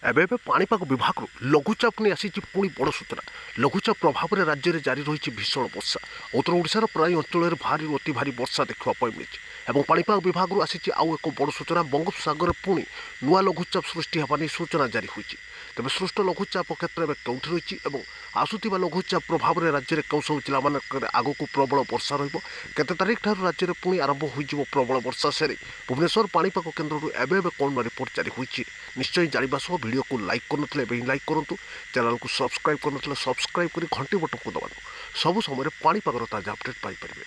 ଏବେ ପାଣିପାଗ ବିଭାଗରୁ ଲଘୁଚାପ ନେଇ ଆସିଛି ପୁଣି ବଡ଼ ସୂଚନା। ଲଘୁଚାପ ପ୍ରଭାବରେ ରାଜ୍ୟରେ ଜାରି ରହିଛି ଭୀଷଣ ବର୍ଷା। ଉତ୍ତର ଓଡ଼ିଶାର ପ୍ରାୟ ଅଞ୍ଚଳରେ ଭାରିରୁ ଅତି ଭାରି ବର୍ଷା ଦେଖିବା ପାଇଁ ମିଳିଛି ଏବଂ ପାଣିପାଗ ବିଭାଗରୁ ଆସିଛି ଆଉ ଏକ ବଡ଼ ସୂଚନା। ବଙ୍ଗୋପସାଗରରେ ପୁଣି ନୂଆ ଲଘୁଚାପ ସୃଷ୍ଟି ହେବା ନେଇ ସୂଚନା ଜାରି ହୋଇଛି। ତେବେ ସୃଷ୍ଟ ଲଘୁଚାପ କ୍ଷେତ୍ର ଏବେ କେଉଁଠି ରହିଛି ଏବଂ ଆସୁଥିବା ଲଘୁଚାପ ପ୍ରଭାବରେ ରାଜ୍ୟରେ କେଉଁ ସବୁ ଜିଲ୍ଲାମାନଙ୍କରେ ଆଗକୁ ପ୍ରବଳ ବର୍ଷା ରହିବ, କେତେ ତାରିଖ ଠାରୁ ରାଜ୍ୟରେ ପୁଣି ଆରମ୍ଭ ହୋଇଯିବ ପ୍ରବଳ ବର୍ଷା, ସେରେ ଭୁବନେଶ୍ୱର ପାଣିପାଗ କେନ୍ଦ୍ରରୁ ଏବେ କ'ଣ ରିପୋର୍ଟ ଜାରି ହୋଇଛି ନିଶ୍ଚୟ ଜାଣିବା ସହ ଭିଡ଼ିଓକୁ ଲାଇକ୍ କରୁନଥିଲେ ଏବେ ହିଁ ଲାଇକ୍ କରନ୍ତୁ। ଚ୍ୟାନେଲକୁ ସବସ୍କ୍ରାଇବ୍ କରୁନଥିଲେ ସବସ୍କ୍ରାଇବ୍ କରି ଘଣ୍ଟି ବଟନକୁ ଦବାନ୍ତୁ। ସବୁ ସମୟରେ ପାଣିପାଗର ତାଜା ଅପଡେଟ୍ ପାଇପାରିବେ।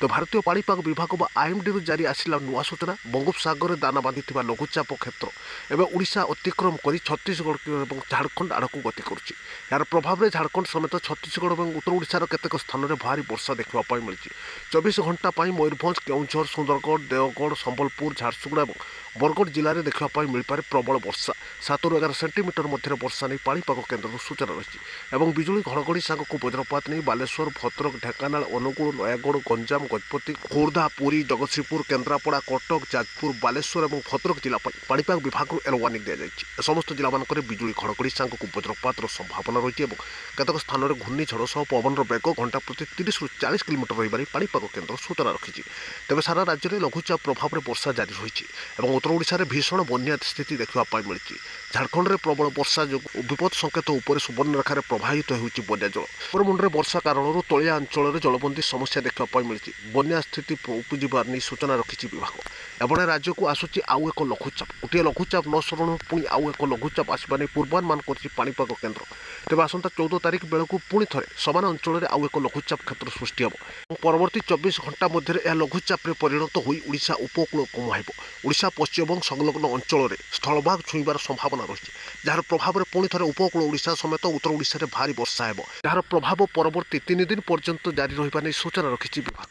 ତ ଭାରତୀୟ ପାଣିପାଗ ବିଭାଗ ବା ଆଇଏମ୍ଡିରୁ ଜାରି ଆସିଲା ନୂଆ ସୂଚନା। ବଙ୍ଗୋପସାଗରରେ ଦାନା ବାନ୍ଧିଥିବା ଲଘୁଚାପ କ୍ଷେତ୍ର ଏବେ ଓଡ଼ିଶା ଅତିକ୍ରମ କରି ଛତିଶଗଡ଼ ଏବଂ ଝାଡ଼ଖଣ୍ଡ ଆଡ଼କୁ ଗତି କରୁଛି। ଏହାର ପ୍ରଭାବରେ ଝାଡ଼ଖଣ୍ଡ ସମେତ ଛତିଶଗଡ଼ ଏବଂ ଉତ୍ତର ଓଡ଼ିଶାର କେତେକ ସ୍ଥାନରେ ଭାରି ବର୍ଷା ଦେଖିବା ପାଇଁ ମିଳିଛି। 24 ଘଣ୍ଟା ପାଇଁ ମୟୂରଭଞ୍ଜ, କେଉଁଝର, ସୁନ୍ଦରଗଡ଼, ଦେଓଗଡ଼, ସମ୍ବଲପୁର, ଝାରସୁଗୁଡ଼ା ଏବଂ ବରଗଡ଼ ଜିଲ୍ଲାରେ ଦେଖିବା ପାଇଁ ମିଳିପାରେ ପ୍ରବଳ ବର୍ଷା। 7ରୁ 11 ସେଣ୍ଟିମିଟର ମଧ୍ୟରେ ବର୍ଷା ନେଇ ପାଣିପାଗ କେନ୍ଦ୍ରରୁ ସୂଚନା ରହିଛି ଏବଂ ବିଜୁଳି ଘଡ଼ଘଡ଼ି ସାଙ୍ଗକୁ ବଜ୍ରପାତ ନେଇ ବାଲେଶ୍ୱର, ଭଦ୍ରକ, ଢେଙ୍କାନାଳ, ଅନୁଗୁଳ, ନୟାଗଡ଼, ଗଞ୍ଜାମ, ଗଜପତି, ଖୋର୍ଦ୍ଧା, ପୁରୀ, ଜଗତସିଂହପୁର, କେନ୍ଦ୍ରାପଡ଼ା, କଟକ, ଯାଜପୁର, ବାଲେଶ୍ୱର ଏବଂ ଭଦ୍ରକ ଜିଲ୍ଲା ପାଇଁ ପାଣିପାଗ ବିଭାଗରୁ ୟେଲୋ ୱାର୍ଣ୍ଣିଂ ଦିଆଯାଇଛି। ଏ ସମସ୍ତ ଜିଲ୍ଲାମାନଙ୍କରେ ବିଜୁଳି ଘଡ଼ଘଡ଼ି ସାଙ୍ଗକୁ ବଜ୍ରପାତର ସମ୍ଭାବନା ରହିଛି ଏବଂ କେତେକ ସ୍ଥାନରେ ଘୂର୍ଣ୍ଣିଝଡ଼ ସହ ପବନର ବେଗ ଘଣ୍ଟା ପ୍ରତି 30ରୁ 40 କିଲୋମିଟର ରହିବାରେ ପାଣିପାଗ କେନ୍ଦ୍ର ସୂଚନା ରଖିଛି। ତେବେ ସାରା ରାଜ୍ୟରେ ଲଘୁଚାପ ପ୍ରଭାବରେ ବର୍ଷା ଜାରି ରହିଛି ଏବଂ ଉତ୍ତର ଓଡ଼ିଶାରେ ଭୀଷଣ ବନ୍ୟା ସ୍ଥିତି ଦେଖିବା ପାଇଁ ମିଳିଛି। ଝାଡ଼ଖଣ୍ଡରେ ପ୍ରବଳ ବର୍ଷା ଯୋଗୁଁ ବିପଦ ସଂକେତ ଉପରେ ସୁବର୍ଣ୍ଣରେଖାରେ ପ୍ରବାହିତ ହେଉଛି ବନ୍ୟା ଜଳ। ଉପରମୁଣ୍ଡରେ ବର୍ଷା କାରଣରୁ ତଳିଆ ଅଞ୍ଚଳରେ ଜଳବନ୍ଦୀ ସମସ୍ୟା ଦେଖିବା ପାଇଁ ମିଳିଛି। ବନ୍ୟା ସ୍ଥିତି ଉପୁଜିବା ନେଇ ସୂଚନା ରଖିଛି ବିଭାଗ। ଏପଟେ ରାଜ୍ୟକୁ ଆସୁଛି ଆଉ ଏକ ଲଘୁଚାପ। ଗୋଟିଏ ଲଘୁଚାପ ନ ସରଣ ପୁଣି ଆଉ ଏକ ଲଘୁଚାପ ଆସିବା ନେଇ ପୂର୍ବାନୁମାନ କରିଛି ପାଣିପାଗ କେନ୍ଦ୍ର। ତେବେ ଆସନ୍ତା 14 ତାରିଖ ବେଳକୁ ପୁଣି ଥରେ ସମାନ ଅଞ୍ଚଳରେ ଆଉ ଏକ ଲଘୁଚାପ କ୍ଷେତ୍ର ସୃଷ୍ଟି ହେବ ଏବଂ ପରବର୍ତ୍ତୀ 24 ଘଣ୍ଟା ମଧ୍ୟରେ ଏହା ଲଘୁଚାପରେ ପରିଣତ ହୋଇ ଓଡ଼ିଶା ଉପକୂଳକୁ ମୁହାଁଇବ। ଓଡ଼ିଶା ପଶ୍ଚିମବଙ୍ଗ ସଂଲଗ୍ନ ଅଞ୍ଚଳରେ ସ୍ଥଳଭାଗ ଛୁଇଁବାର ସମ୍ଭାବନା ରହିଛି, ଯାହାର ପ୍ରଭାବରେ ପୁଣି ଥରେ ଉପକୂଳ ଓଡ଼ିଶା ସମେତ ଉତ୍ତର ଓଡ଼ିଶାରେ ଭାରି ବର୍ଷା ହେବ। ଯାହାର ପ୍ରଭାବ ପରବର୍ତ୍ତୀ 3 ଦିନ ପର୍ଯ୍ୟନ୍ତ ଜାରି ରହିବା ନେଇ ସୂଚନା ରଖିଛି ବିଭାଗ।